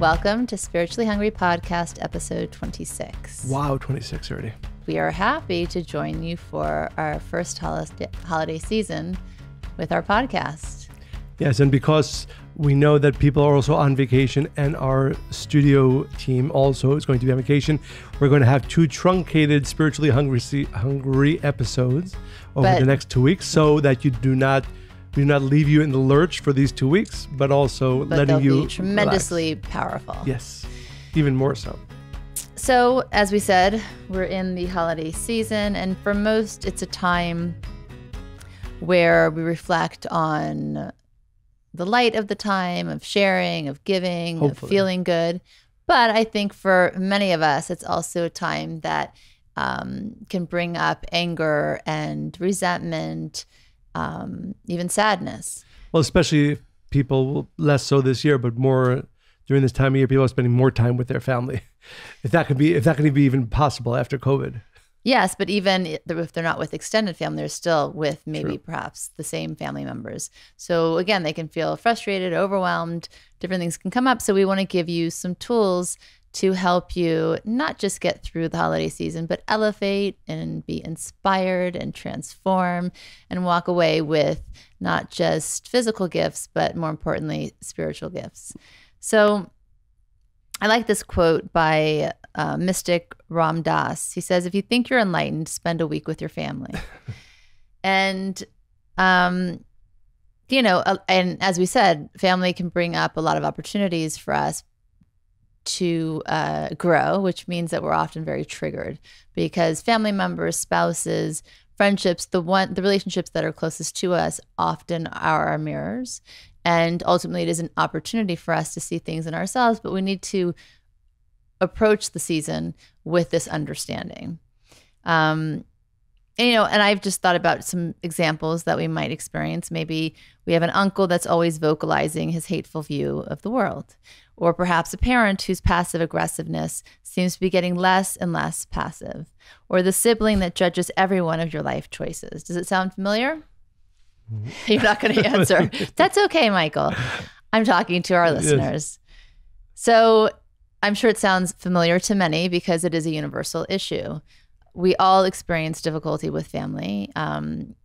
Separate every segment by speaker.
Speaker 1: Welcome to Spiritually Hungry Podcast, episode 26.
Speaker 2: Wow, 26 already.
Speaker 1: We are happy to join you for our first holiday season with our podcast.
Speaker 2: Yes, and because we know that people are also on vacation and our studio team also is going to be on vacation, we're going to have two truncated Spiritually Hungry episodes over the next 2 weeks so that you do not leave you in the lurch for these 2 weeks, but letting you
Speaker 1: be tremendously
Speaker 2: relax.
Speaker 1: Powerful.
Speaker 2: Yes, even more so.
Speaker 1: So, as we said, we're in the holiday season, and for most, it's a time where we reflect on the light of the time, of sharing, of giving,
Speaker 2: Hopefully.
Speaker 1: Of feeling good. But I think for many of us, it's also a time that can bring up anger and resentment, even sadness.
Speaker 2: Well, especially people, less so this year, but more during this time of year, people are spending more time with their family. If that could be even possible after COVID.
Speaker 1: Yes, but even if they're not with extended family, they're still with maybe
Speaker 2: True.
Speaker 1: perhaps the same family members. So again, they can feel frustrated, overwhelmed, different things can come up. So we want to give you some tools to help you not just get through the holiday season, but elevate and be inspired and transform and walk away with not just physical gifts, but more importantly, spiritual gifts. So I like this quote by mystic Ram Dass. He says, if you think you're enlightened, spend a week with your family. And, and as we said, family can bring up a lot of opportunities for us to grow, which means that we're often very triggered because family members, spouses, friendships, the relationships that are closest to us often are our mirrors. And ultimately, it is an opportunity for us to see things in ourselves, but we need to approach the season with this understanding. And I've just thought about some examples that we might experience. Maybe we have an uncle that's always vocalizing his hateful view of the world, or perhaps a parent whose passive aggressiveness seems to be getting less and less passive, or the sibling that judges every one of your life choices. Does it sound familiar? You're not going to answer. That's okay, Michael. I'm talking to our listeners. So I'm sure it sounds familiar to many because it is a universal issue. We all experience difficulty with family. And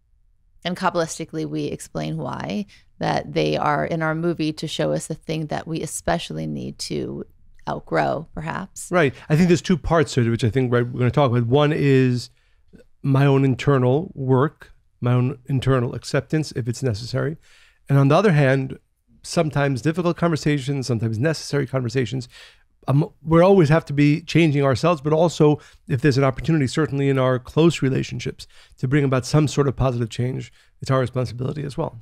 Speaker 1: Kabbalistically, we explain why, that they are in our movie to show us the thing that we especially need to outgrow, perhaps.
Speaker 2: Right. I think there's two parts to it, which I think we're going to talk about. One is my own internal work, my own internal acceptance, if it's necessary. And on the other hand, sometimes difficult conversations, sometimes necessary conversations. We always have to be changing ourselves, but also if there's an opportunity, certainly in our close relationships, to bring about some sort of positive change, it's our responsibility as well.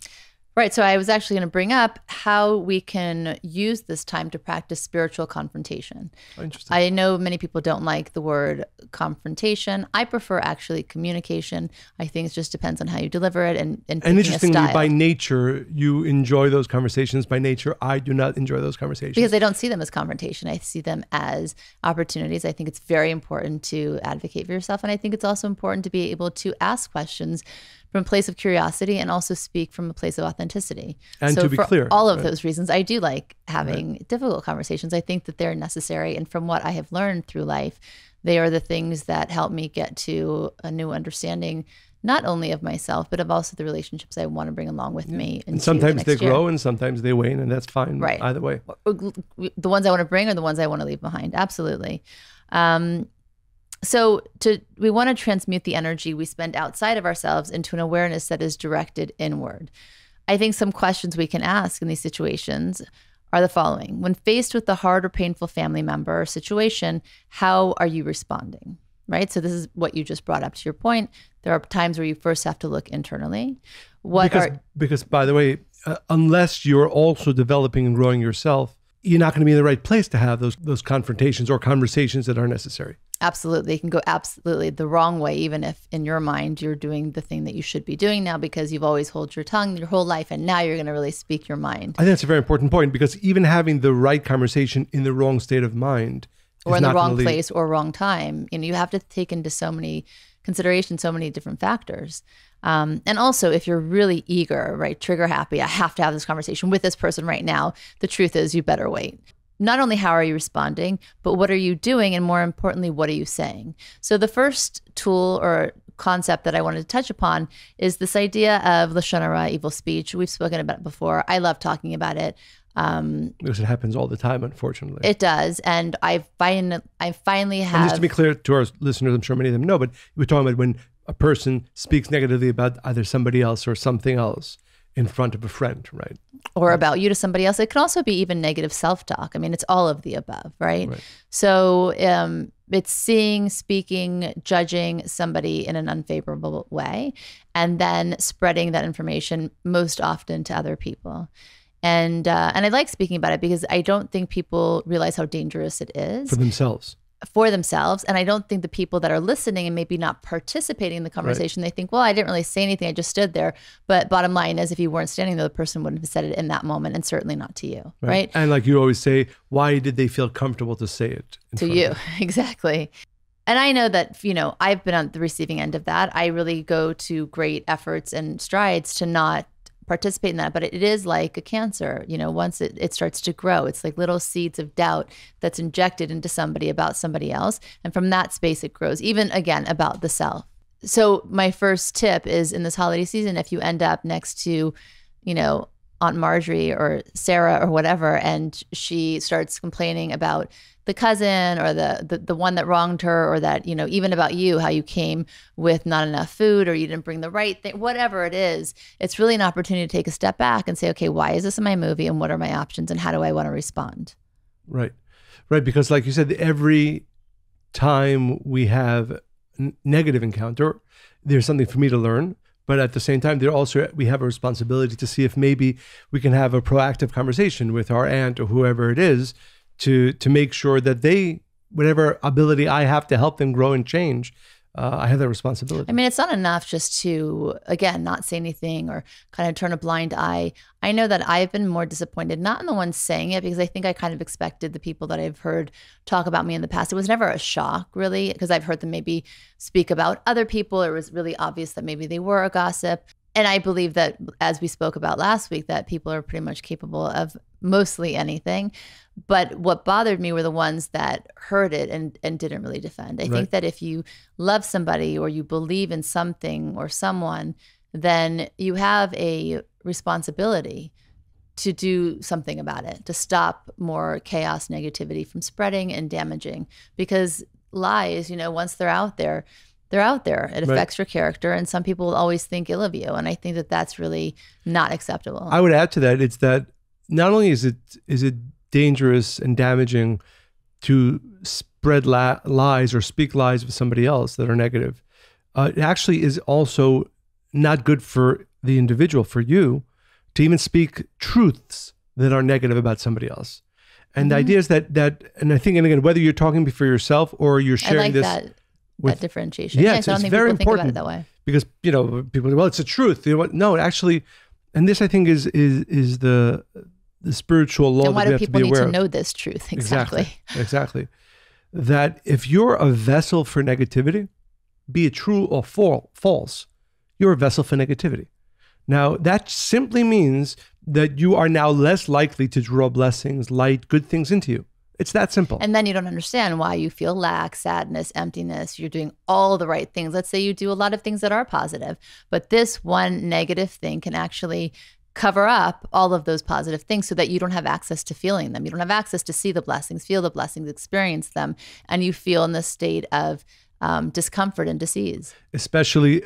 Speaker 1: Right. So I was actually going to bring up how we can use this time to practice spiritual confrontation.
Speaker 2: Oh, interesting.
Speaker 1: I know many people don't like the word confrontation. I prefer actually communication. I think it just depends on how you deliver it and
Speaker 2: interestingly, by nature, you enjoy those conversations. By nature, I do not enjoy those conversations.
Speaker 1: Because I don't see them as confrontation. I see them as opportunities. I think it's very important to advocate for yourself. And I think it's also important to be able to ask questions from a place of curiosity and also speak from a place of authenticity.
Speaker 2: And
Speaker 1: so
Speaker 2: to be clear.
Speaker 1: For all of those reasons, I do like having difficult conversations. I think that they're necessary. And from what I have learned through life, they are the things that help me get to a new understanding, not only of myself, but of also the relationships I want to bring along with me.
Speaker 2: And sometimes they grow
Speaker 1: year.
Speaker 2: And sometimes they wane, and that's fine.
Speaker 1: Right.
Speaker 2: Either way.
Speaker 1: The ones I want to bring are the ones I want to leave behind. Absolutely. So we want to transmute the energy we spend outside of ourselves into an awareness that is directed inward. I think some questions we can ask in these situations are the following. When faced with the hard or painful family member or situation, how are you responding? Right? So this is what you just brought up to your point. There are times where you first have to look internally.
Speaker 2: Because by the way, unless you're also developing and growing yourself, you're not going to be in the right place to have those confrontations or conversations that are necessary.
Speaker 1: Absolutely. It can go absolutely the wrong way, even if in your mind you're doing the thing that you should be doing now because you've always held your tongue your whole life and now you're going to really speak your mind.
Speaker 2: I think that's a very important point because even having the right conversation in the wrong state of mind
Speaker 1: or in the wrong place or wrong time, you have to take into so many considerations, so many different factors. And also, if you're really eager, right, trigger happy, I have to have this conversation with this person right now, the truth is you better wait. not only how are you responding, but what are you doing? And more importantly, what are you saying? So the first tool or concept that I wanted to touch upon is this idea of Lashon Hara, evil speech. We've spoken about it before. I love talking about it.
Speaker 2: Because it happens all the time, unfortunately.
Speaker 1: It does. And I finally have...
Speaker 2: And just to be clear to our listeners, I'm sure many of them know, but we're talking about when a person speaks negatively about either somebody else or something else in front of a friend, right?
Speaker 1: Or about you to somebody else. It can also be even negative self-talk. I mean, it's all of the above, right? So it's seeing, speaking, judging somebody in an unfavorable way, and then spreading that information most often to other people. And I like speaking about it because I don't think people realize how dangerous it is. For themselves. And I don't think the people that are listening and maybe not participating in the conversation, they think, well, I didn't really say anything. I just stood there. But bottom line is, if you weren't standing there, the person wouldn't have said it in that moment, and certainly not to you, right?
Speaker 2: And like you always say, why did they feel comfortable to say it
Speaker 1: to you? Exactly. And I know that, I've been on the receiving end of that. I really go to great efforts and strides to not participate in that, but it is like a cancer. Once it starts to grow, it's like little seeds of doubt that's injected into somebody about somebody else, and from that space it grows, even again about the self. So my first tip is, in this holiday season, if you end up next to Aunt Marjorie or Sarah or whatever, and she starts complaining about the cousin or the one that wronged her, or that, even about you, how you came with not enough food, or you didn't bring the right thing, whatever it is, it's really an opportunity to take a step back and say, okay, why is this in my movie, and what are my options, and how do I want to respond?
Speaker 2: Right. Because like you said, every time we have a negative encounter, there's something for me to learn. But at the same time, we have a responsibility to see if maybe we can have a proactive conversation with our aunt or whoever it is to make sure that whatever ability I have to help them grow and change, I have that responsibility.
Speaker 1: I mean, it's not enough just to, again, not say anything or kind of turn a blind eye. I know that I've been more disappointed, not in the ones saying it, because I think I kind of expected the people that I've heard talk about me in the past. It was never a shock, really, because I've heard them maybe speak about other people. It was really obvious that maybe they were a gossip. And I believe that, as we spoke about last week, that people are pretty much capable of mostly anything. But what bothered me were the ones that heard it and didn't really defend. I think that if you love somebody or you believe in something or someone, then you have a responsibility to do something about it, to stop more chaos, negativity from spreading and damaging. Because lies, once they're out there, they're out there. It affects your character, and some people will always think ill of you. And I think that that's really not acceptable.
Speaker 2: I would add to that, it's that not only is it dangerous and damaging to spread lies or speak lies with somebody else that are negative, it actually is also not good for the individual, for you, to even speak truths that are negative about somebody else. And the idea is that, and I think, and again, whether you're talking for yourself or you're sharing that
Speaker 1: differentiation.
Speaker 2: Yeah, it's very important. Think about
Speaker 1: it that way.
Speaker 2: Because, people say, well, it's a truth. No, actually, and this I think is the spiritual law.
Speaker 1: And why
Speaker 2: that
Speaker 1: do people need
Speaker 2: to
Speaker 1: know this truth?
Speaker 2: Exactly. That if you're a vessel for negativity, be it true or false, you're a vessel for negativity. Now, that simply means that you are now less likely to draw blessings, light, good things into you. It's that simple.
Speaker 1: And then you don't understand why you feel lack, sadness, emptiness. You're doing all the right things. Let's say you do a lot of things that are positive, but this one negative thing can actually cover up all of those positive things so that you don't have access to feeling them. You don't have access to see the blessings, feel the blessings, experience them. And you feel in this state of discomfort and disease.
Speaker 2: Especially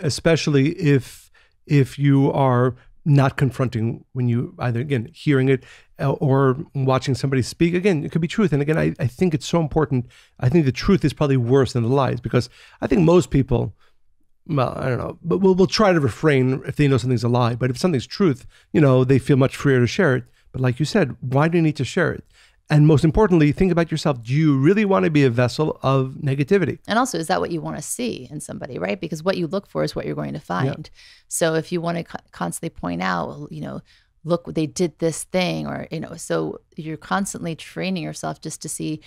Speaker 2: if you are not confronting, when you either, again, hearing it or watching somebody speak. Again, it could be truth. And again, I think it's so important. I think the truth is probably worse than the lies, because I think most people, well, I don't know, but we'll try to refrain if they know something's a lie. But if something's truth, they feel much freer to share it. But like you said, why do you need to share it? And most importantly, think about yourself. Do you really want to be a vessel of negativity?
Speaker 1: And also, is that what you want to see in somebody, right? Because what you look for is what you're going to find. Yeah. So if you want to constantly point out, look, they did this thing, or, so you're constantly training yourself just to see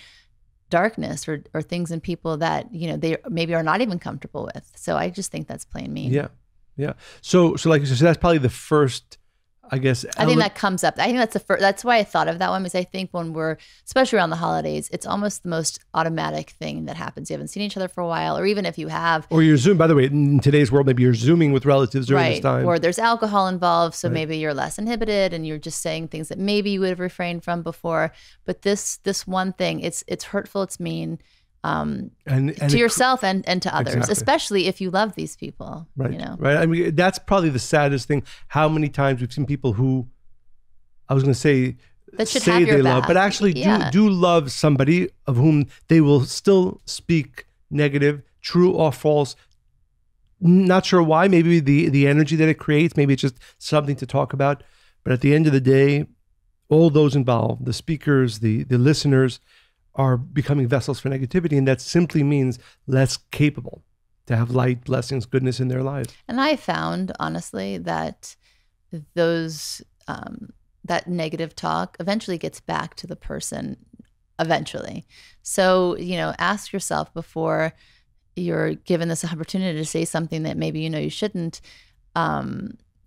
Speaker 1: darkness or things in people that, they maybe are not even comfortable with. So I just think that's plain mean.
Speaker 2: Yeah. So like you said, so that's probably the first I guess.
Speaker 1: I think that comes up. I think that's the first. That's why I thought of that one, because I think when we're, especially around the holidays, it's almost the most automatic thing that happens. You haven't seen each other for a while, or even if you have,
Speaker 2: or you're Zoom. By the way, in today's world, maybe you're Zooming with relatives during this time,
Speaker 1: or there's alcohol involved, so maybe you're less inhibited, and you're just saying things that maybe you would have refrained from before. But this one thing, it's hurtful, it's mean. And to yourself and to others, especially if you love these people.
Speaker 2: Right.
Speaker 1: You know?
Speaker 2: Right. I mean, that's probably the saddest thing. How many times we've seen people who, I was going to say,
Speaker 1: that should have your
Speaker 2: they
Speaker 1: back.
Speaker 2: love, but actually do love somebody of whom they will still speak negative, true or false. Not sure why. Maybe the energy that it creates. Maybe it's just something to talk about. But at the end of the day, all those involved, the speakers, the listeners, are becoming vessels for negativity, and that simply means less capable to have light, blessings, goodness in their lives.
Speaker 1: And I found, honestly, that those that negative talk eventually gets back to the person eventually. So, ask yourself before you're given this opportunity to say something that maybe you shouldn't,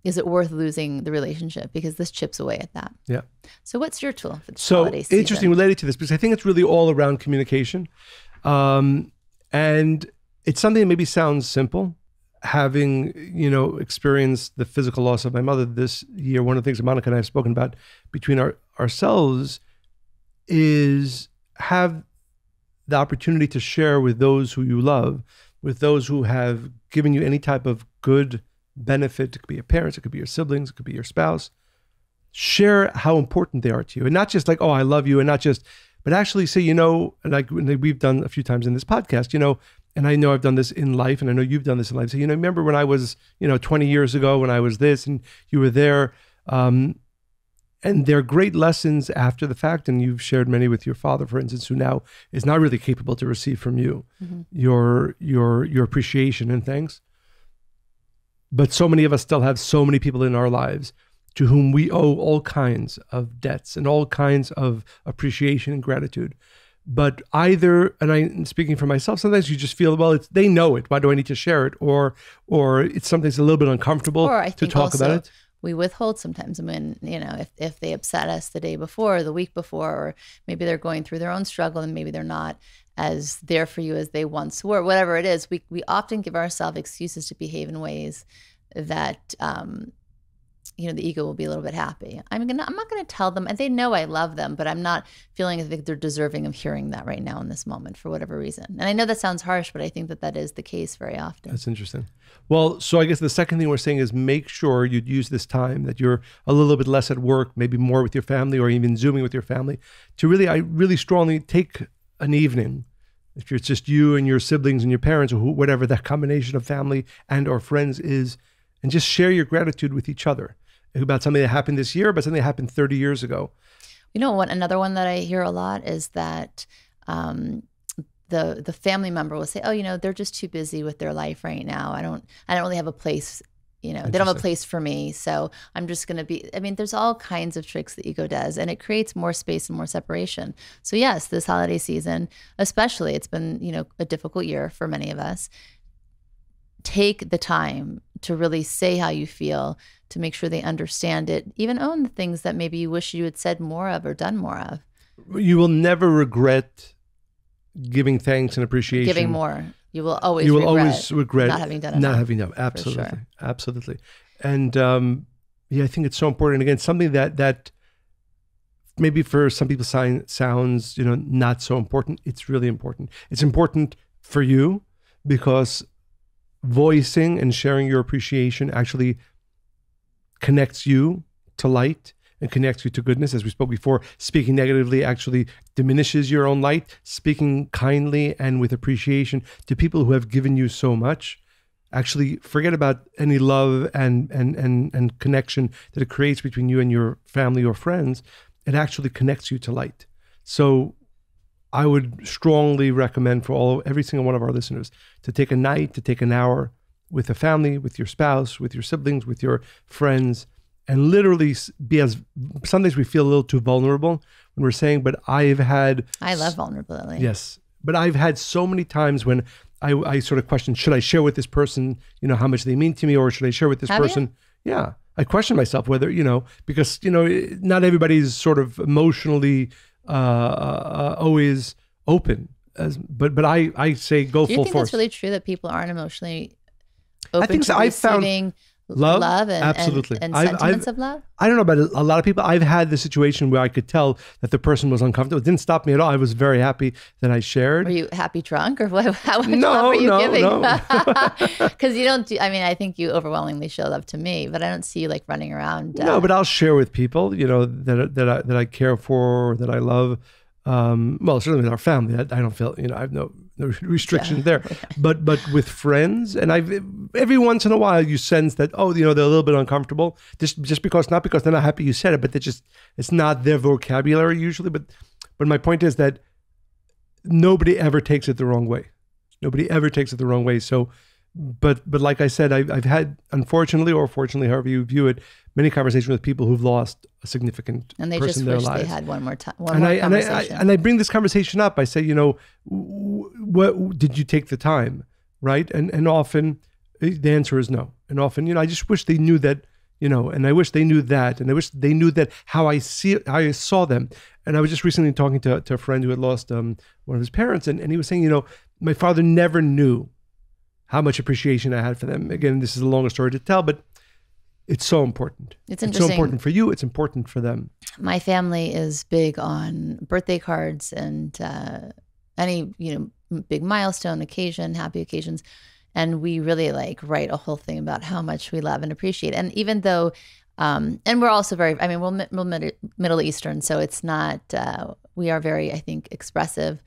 Speaker 1: is it worth losing the relationship? Because this chips away at that.
Speaker 2: Yeah.
Speaker 1: So what's your tool for the holiday season?
Speaker 2: Interesting related to this, because I think it's really all around communication. And it's something that maybe sounds simple. Having, experienced the physical loss of my mother this year, one of the things that Monica and I have spoken about between ourselves is have the opportunity to share with those who you love, with those who have given you any type of good benefit. It could be your parents, it could be your siblings, it could be your spouse. Share how important they are to you, and not just like, oh, I love you, and not just, but actually say, and like we've done a few times in this podcast, and I know I've done this in life, and I know you've done this in life. So, remember when I was, 20 years ago when I was this, and you were there, and they're great lessons after the fact, and you've shared many with your father, for instance, who now is not really capable to receive from you your appreciation and thanks. But so many of us still have so many people in our lives to whom we owe all kinds of debts and all kinds of appreciation and gratitude. But either, and I'm speaking for myself, sometimes you just feel, well, they know it. Why do I need to share it? Or it's something that's a little bit uncomfortable to talk about it.
Speaker 1: We withhold sometimes. I mean, if they upset us the day before, or the week before, or maybe they're going through their own struggle and maybe they're not as there for you as they once were, whatever it is, we often give ourselves excuses to behave in ways that, the ego will be a little bit happy. I'm not going to tell them, and they know I love them, but I'm not feeling as if they're deserving of hearing that right now in this moment for whatever reason. And I know that sounds harsh, but I think that is the case very often.
Speaker 2: That's interesting. Well, so I guess the second thing we're saying is make sure you use this time that you're a little bit less at work, maybe more with your family, or even Zooming with your family, to I really strongly take an evening, if it's just you and your siblings and your parents, or whatever that combination of family and or friends is, and just share your gratitude with each other about something that happened this year, but something that happened 30 years ago.
Speaker 1: Another one that I hear a lot is that the family member will say, oh, they're just too busy with their life right now. I don't really have a place, they don't have a place for me. So I'm just going to be, there's all kinds of tricks the ego does, and it creates more space and more separation. So yes, this holiday season, especially, it's been, a difficult year for many of us. Take the time to really say how you feel, to make sure they understand it, even own the things that maybe you wish you had said more of or done more of.
Speaker 2: You will never regret giving thanks and appreciation.
Speaker 1: Giving more. You will always regret
Speaker 2: not having done enough. Not having done, absolutely. Sure. Absolutely. And I think it's so important. Again, something that maybe for some people sounds, not so important. It's really important. It's important for you because voicing and sharing your appreciation actually connects you to light and connects you to goodness. As we spoke before, speaking negatively actually diminishes your own light. Speaking kindly and with appreciation to people who have given you so much, actually forget about any love and connection that it creates between you and your family or friends. It actually connects you to light. So I would strongly recommend for every single one of our listeners to take a night, to take an hour with a family, with your spouse, with your siblings, with your friends, and literally be sometimes we feel a little too vulnerable when we're saying, but I love
Speaker 1: vulnerability.
Speaker 2: Yes. But I've had so many times when I sort of question, should I share with this person, how much they mean to me, or should I share with this person? Yeah. I question myself whether, because, not everybody's sort of emotionally always open. But I say go
Speaker 1: Do you
Speaker 2: full
Speaker 1: think
Speaker 2: force.
Speaker 1: it's really true that people aren't emotionally open
Speaker 2: I think
Speaker 1: to
Speaker 2: so. I found
Speaker 1: receiving
Speaker 2: love
Speaker 1: and,
Speaker 2: absolutely.
Speaker 1: and sentiments of love?
Speaker 2: I don't know about a lot of people. I've had the situation where I could tell that the person was uncomfortable. It didn't stop me at all. I was very happy that I shared.
Speaker 1: Were you happy drunk, or what? How much
Speaker 2: No,
Speaker 1: love were you
Speaker 2: no,
Speaker 1: giving?
Speaker 2: no.
Speaker 1: Because you don't do. I mean, I think you overwhelmingly show love to me, but I don't see you like running around.
Speaker 2: No, but I'll share with people, that I care for, that I love. Well, certainly with our family, I don't feel, I have no restrictions there. But with friends, and every once in a while you sense that, they're a little bit uncomfortable, just because, not because they're not happy you said it, but it's not their vocabulary usually. But my point is that nobody ever takes it the wrong way. Nobody ever takes it the wrong way. So, but like I said, I've had, unfortunately or fortunately, however you view it, many conversations with people who've lost a significant
Speaker 1: and they
Speaker 2: person
Speaker 1: just
Speaker 2: in their
Speaker 1: wish
Speaker 2: lives.
Speaker 1: they had one more time.
Speaker 2: And I bring this conversation up. I say, what did you take the time, right? And often the answer is no. And often, I just wish they knew that, and I wish they knew that, and I wish they knew that how I saw them. And I was just recently talking to a friend who had lost one of his parents, and he was saying, my father never knew how much appreciation I had for them. Again, this is a longer story to tell, but it's so important.
Speaker 1: It's
Speaker 2: so important for you. It's important for them.
Speaker 1: My family is big on birthday cards and any, big milestone occasion, happy occasions. And we really write a whole thing about how much we love and appreciate. And even though, and we're also we're Middle Eastern, so it's not, we are very, I think, expressive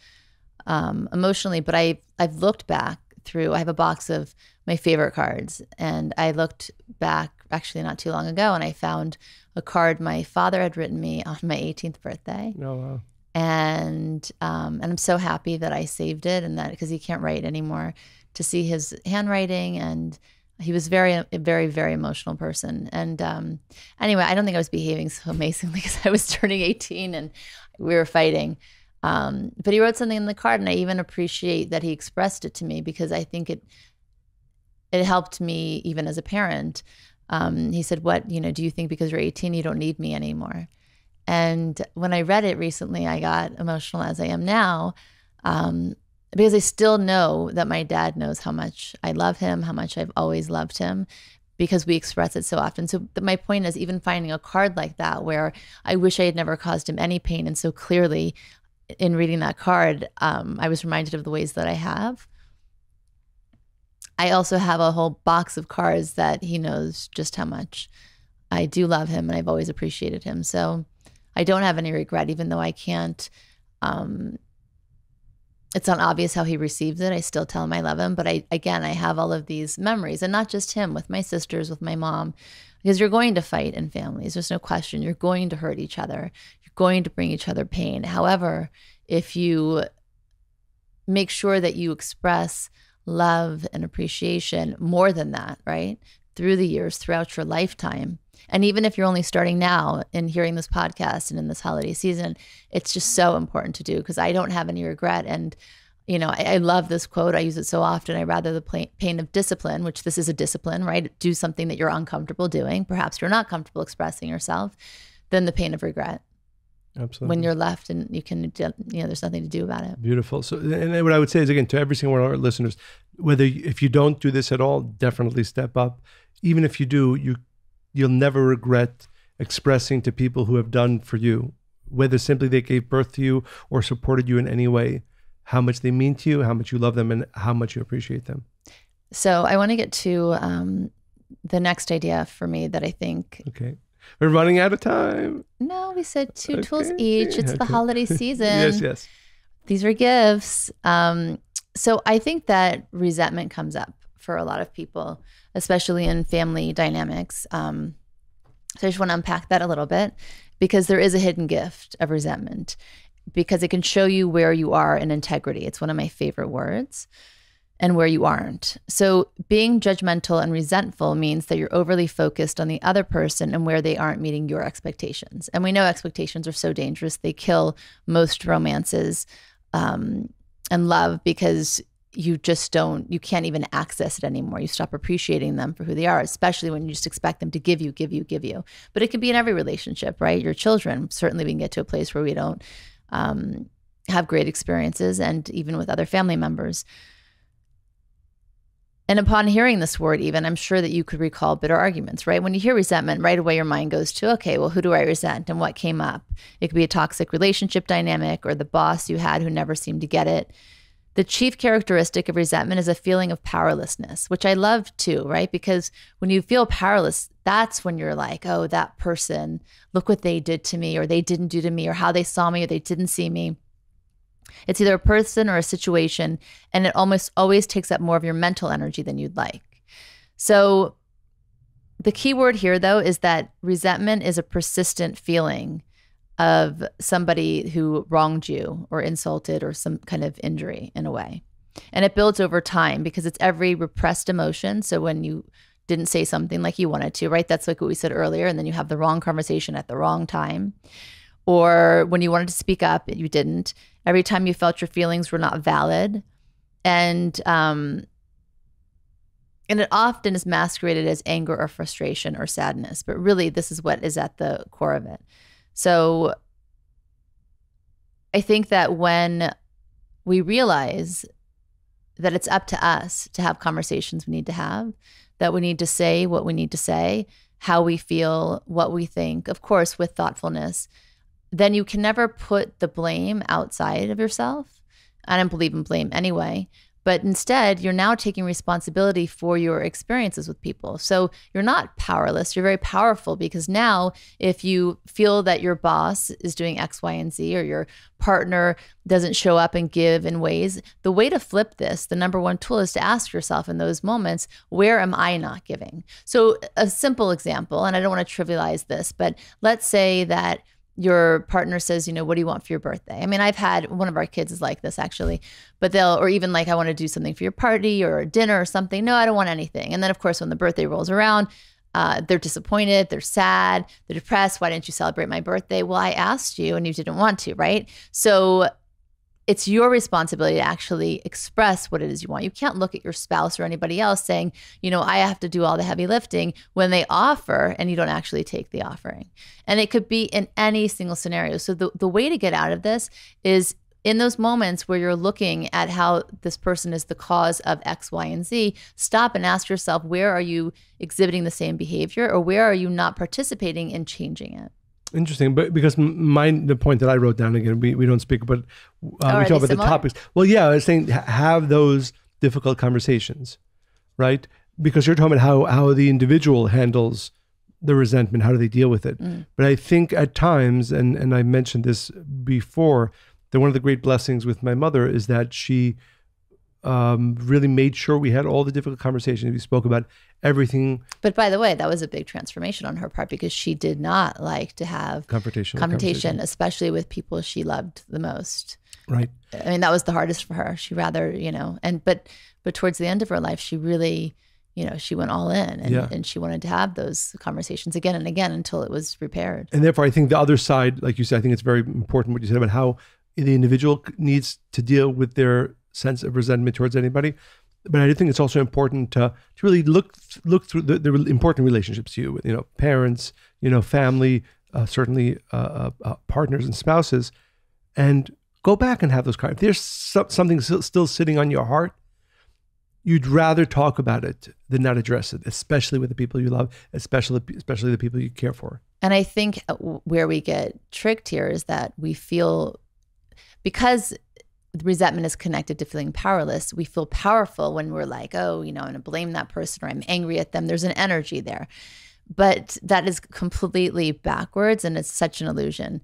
Speaker 1: emotionally. But I've looked back through, I have a box of my favorite cards, and I looked back actually not too long ago, and I found a card my father had written me on my 18th birthday.
Speaker 2: Oh, wow.
Speaker 1: And I'm so happy that I saved it, and that, because he can't write anymore, to see his handwriting. And he was a very, very emotional person. And anyway, I don't think I was behaving so amazingly because I was turning 18 and we were fighting. But he wrote something in the card, and I even appreciate that he expressed it to me, because I think it helped me even as a parent. He said, what, do you think because you're 18, you don't need me anymore? And when I read it recently, I got emotional, as I am now, because I still know that my dad knows how much I love him, how much I've always loved him, because we express it so often. So my point is, even finding a card like that where I wish I had never caused him any pain, and so clearly in reading that card, I was reminded of the ways that I have. I also have a whole box of cards that he knows just how much I do love him, and I've always appreciated him. So I don't have any regret, even though I can't, it's not obvious how he receives it. I still tell him I love him. But I have all of these memories, and not just him, with my sisters, with my mom, because you're going to fight in families. There's no question. You're going to hurt each other. You're going to bring each other pain. However, if you make sure that you express love and appreciation more than that, right, through the years, throughout your lifetime, and even if you're only starting now and hearing this podcast and in this holiday season, it's just so important to do, because I don't have any regret. And, I love this quote. I use it so often. I rather the pain of discipline, which this is a discipline, right? Do something that you're uncomfortable doing. Perhaps you're not comfortable expressing yourself, than the pain of regret.
Speaker 2: Absolutely.
Speaker 1: When you're left and you can, there's nothing to do about it.
Speaker 2: Beautiful. So, and what I would say is, again, to every single one of our listeners, if you don't do this at all, definitely step up. Even if you do, you'll never regret expressing to people who have done for you, whether simply they gave birth to you or supported you in any way, how much they mean to you, how much you love them, and how much you appreciate them.
Speaker 1: So I want to get to the next idea for me that I think...
Speaker 2: Okay. We're running out of time.
Speaker 1: No, we said two tools each. It's the holiday season.
Speaker 2: Yes. These
Speaker 1: are gifts. So I think that resentment comes up for a lot of people, especially in family dynamics. So I just want to unpack that a little bit, because there is a hidden gift of resentment, because it can show you where you are in integrity. It's one of my favorite words. And where you aren't. So being judgmental and resentful means that you're overly focused on the other person and where they aren't meeting your expectations. And we know expectations are so dangerous. They kill most romances and love, because you can't even access it anymore. You stop appreciating them for who they are, especially when you just expect them to give you. But it can be in every relationship, right? Your children, certainly we can get to a place where we don't have great experiences, and even with other family members. And upon hearing this word, even, I'm sure that you could recall bitter arguments, right? When you hear resentment, right away your mind goes to, okay, well, who do I resent and what came up? It could be a toxic relationship dynamic or the boss you had who never seemed to get it. The chief characteristic of resentment is a feeling of powerlessness, which I love too, right? Because when you feel powerless, that's when you're like, oh, that person, look what they did to me, or they didn't do to me, or how they saw me, or they didn't see me. It's either a person or a situation, and it almost always takes up more of your mental energy than you'd like. So the key word here, though, is that resentment is a persistent feeling of somebody who wronged you or insulted or some kind of injury in a way. And it builds over time because it's every repressed emotion. So when you didn't say something like you wanted to, right? That's like what we said earlier. And then you have the wrong conversation at the wrong time. Or when you wanted to speak up, you didn't. Every time you felt your feelings were not valid. And it often is masqueraded as anger or frustration or sadness. But really, this is what is at the core of it. So I think that when we realize that it's up to us to have conversations we need to have, that we need to say what we need to say, how we feel, what we think, of course, with thoughtfulness, then you can never put the blame outside of yourself. I don't believe in blame anyway. But instead, you're now taking responsibility for your experiences with people. So you're not powerless. You're very powerful, because now if you feel that your boss is doing X, Y, and Z, or your partner doesn't show up and give in ways, the way to flip this, the number one tool, is to ask yourself in those moments, where am I not giving? So a simple example, and I don't want to trivialize this, but let's say that your partner says, what do you want for your birthday? I mean, I've had, one of our kids is like this actually, but or even like, I want to do something for your party or dinner or something. No, I don't want anything. And then of course, when the birthday rolls around, they're disappointed, they're sad, they're depressed. Why didn't you celebrate my birthday? Well, I asked you and you didn't want to, right? So it's your responsibility to actually express what it is you want. You can't look at your spouse or anybody else saying, I have to do all the heavy lifting, when they offer and you don't actually take the offering. And it could be in any single scenario. So the way to get out of this is in those moments where you're looking at how this person is the cause of X, Y, and Z, stop and ask yourself, where are you exhibiting the same behavior, or where are you not participating in changing it?
Speaker 2: Interesting, but because the point that I wrote down, again, we don't speak, but we talk about the topics. Well, yeah, I was saying have those difficult conversations, right? Because you're talking about how the individual handles the resentment, how do they deal with it? But I think at times, and I mentioned this before, that one of the great blessings with my mother is that she really made sure we had all the difficult conversations. We spoke about everything. But
Speaker 1: by the way, that was a big transformation on her part, because she did not like to have confrontation, especially with people she loved the most.
Speaker 2: Right.
Speaker 1: I mean, that was the hardest for her. She rather, but towards the end of her life, she really, she went all in and she wanted to have those conversations again and again until it was repaired.
Speaker 2: And therefore, I think the other side, like you said, I think it's very important what you said about how the individual needs to deal with their sense of resentment towards anybody. But I do think it's also important to really look through the important relationships to you, parents, family, certainly partners and spouses, and go back and have those conversations. If there's something still sitting on your heart, you'd rather talk about it than not address it, especially with the people you love, especially the people you care for.
Speaker 1: And I think where we get tricked here is that we feel, because resentment is connected to feeling powerless, we feel powerful when we're like, oh, I'm going to blame that person, or I'm angry at them. There's an energy there. But that is completely backwards, and it's such an illusion.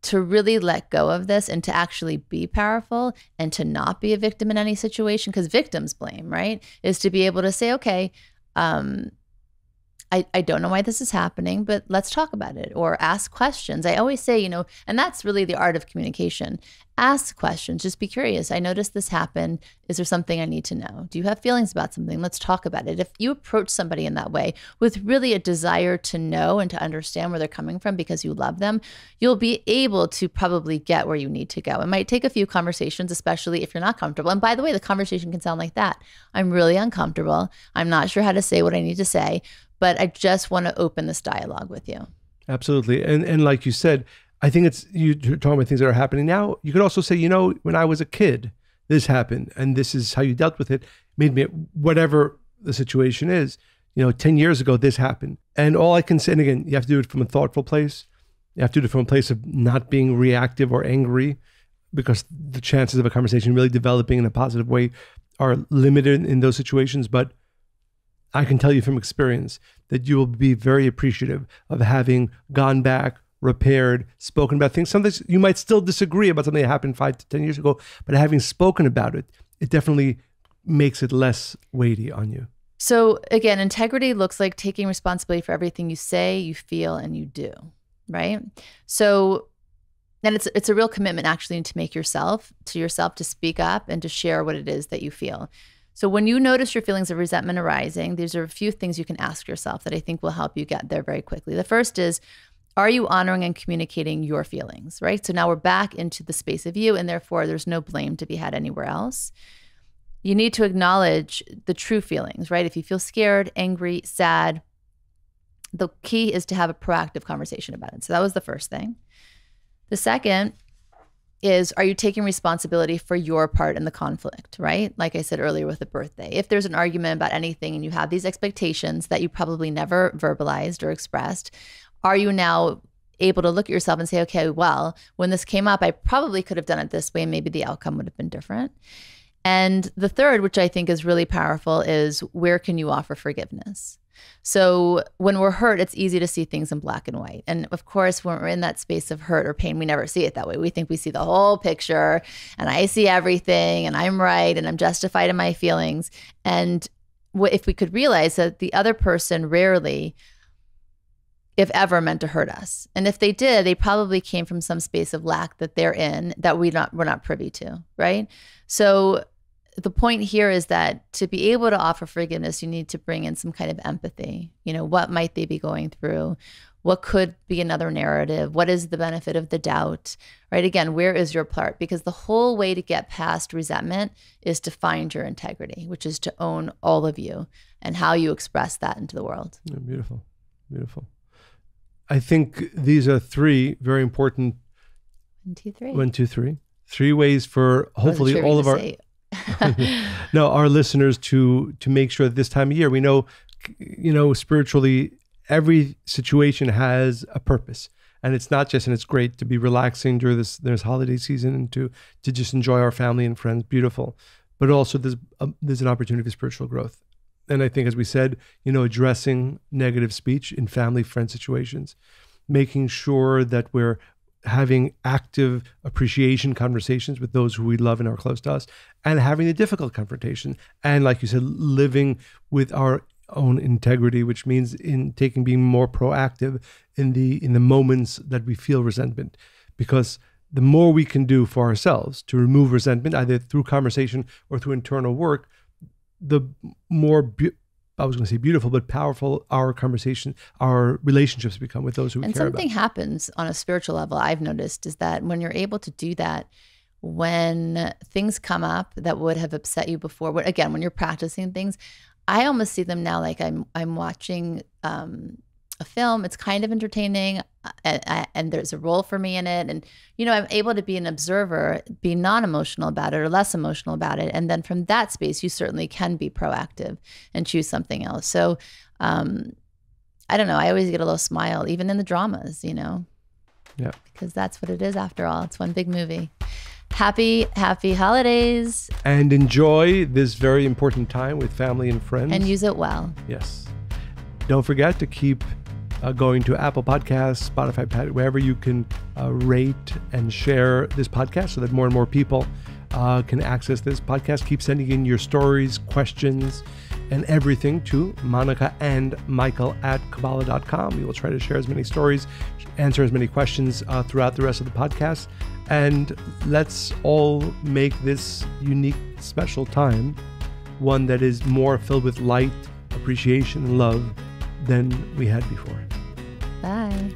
Speaker 1: To really let go of this and to actually be powerful and to not be a victim in any situation, because victims blame, right? Is to be able to say, okay, I I don't know why this is happening, but let's talk about it, or ask questions. I always say, and that's really the art of communication. Ask questions. Just be curious. I noticed this happen. Is there something I need to know? Do you have feelings about something? Let's talk about it. If you approach somebody in that way with really a desire to know and to understand where they're coming from because you love them, you'll be able to probably get where you need to go. It might take a few conversations, especially if you're not comfortable. And by the way, the conversation can sound like that. I'm really uncomfortable. I'm not sure how to say what I need to say, but I just want to open this dialogue with you.
Speaker 2: Absolutely. And like you said, I think it's, you're talking about things that are happening now. You could also say, when I was a kid, this happened and this is how you dealt with it. Made me, whatever the situation is, 10 years ago, this happened. And all I can say, and again, you have to do it from a thoughtful place. You have to do it from a place of not being reactive or angry, because the chances of a conversation really developing in a positive way are limited in those situations. But I can tell you from experience that you will be very appreciative of having gone back, repaired, spoken about things. Sometimes you might still disagree about something that happened 5 to 10 years ago, but having spoken about it, it definitely makes it less weighty on you.
Speaker 1: So again, integrity looks like taking responsibility for everything you say, you feel, and you do, right? So, and it's a real commitment actually to make yourself to speak up and to share what it is that you feel. So when you notice your feelings of resentment arising, these are a few things you can ask yourself that I think will help you get there very quickly. The first is, are you honoring and communicating your feelings, right? So now we're back into the space of you, and therefore there's no blame to be had anywhere else. You need to acknowledge the true feelings, right? If you feel scared, angry, sad, the key is to have a proactive conversation about it. So that was the first thing. The second is, are you taking responsibility for your part in the conflict, right? Like I said earlier with the birthday. If there's an argument about anything and you have these expectations that you probably never verbalized or expressed, are you now able to look at yourself and say, okay, well, when this came up, I probably could have done it this way, and maybe the outcome would have been different. And the third, which I think is really powerful, is where can you offer forgiveness? So when we're hurt, it's easy to see things in black and white. And of course, when we're in that space of hurt or pain, we never see it that way. We think we see the whole picture, and I see everything, and I'm right, and I'm justified in my feelings. And if we could realize that the other person rarely, if ever, meant to hurt us. And if they did, they probably came from some space of lack that they're in that we're not privy to, right? So the point here is that to be able to offer forgiveness, you need to bring in some kind of empathy. What might they be going through? What could be another narrative? What is the benefit of the doubt, right? Again, where is your part? Because the whole way to get past resentment is to find your integrity, which is to own all of you and how you express that into the world.
Speaker 2: Yeah, beautiful, beautiful. I think these are 3 very important.
Speaker 1: 1, 2, 3.
Speaker 2: 1, 2, 3. 3 ways for hopefully all of our our listeners to make sure that this time of year, we know, spiritually, every situation has a purpose, and it's not just, and it's great to be relaxing during this holiday season and to just enjoy our family and friends. Beautiful, but also there's an opportunity for spiritual growth. And I think, as we said, addressing negative speech in family, friend situations, making sure that we're having active appreciation conversations with those who we love and are close to us, and having the difficult confrontation. And like you said, living with our own integrity, which means being more proactive in the moments that we feel resentment, because the more we can do for ourselves to remove resentment, either through conversation or through internal work, the more, I was going to say beautiful, but powerful our conversation, our relationships become with those who we care about.
Speaker 1: And something happens on a spiritual level, I've noticed, is that when you're able to do that, when things come up that would have upset you before, when you're practicing things, I almost see them now like I'm watching a film. It's kind of entertaining, and there's a role for me in it. And, I'm able to be an observer, be non-emotional about it or less emotional about it. And then from that space, you certainly can be proactive and choose something else. So I don't know. I always get a little smile, even in the dramas, Yeah. Because that's what it is after all. It's one big movie. Happy holidays.
Speaker 2: And enjoy this very important time with family and friends.
Speaker 1: And use it well.
Speaker 2: Yes. Don't forget to keep going to Apple Podcasts, Spotify, wherever you can rate and share this podcast so that more and more people can access this podcast. Keep sending in your stories, questions, and everything to Monica and Michael at Kabbalah.com. We will try to share as many stories, answer as many questions throughout the rest of the podcast. And let's all make this unique, special time one that is more filled with light, appreciation, and love than we had before.
Speaker 1: Bye.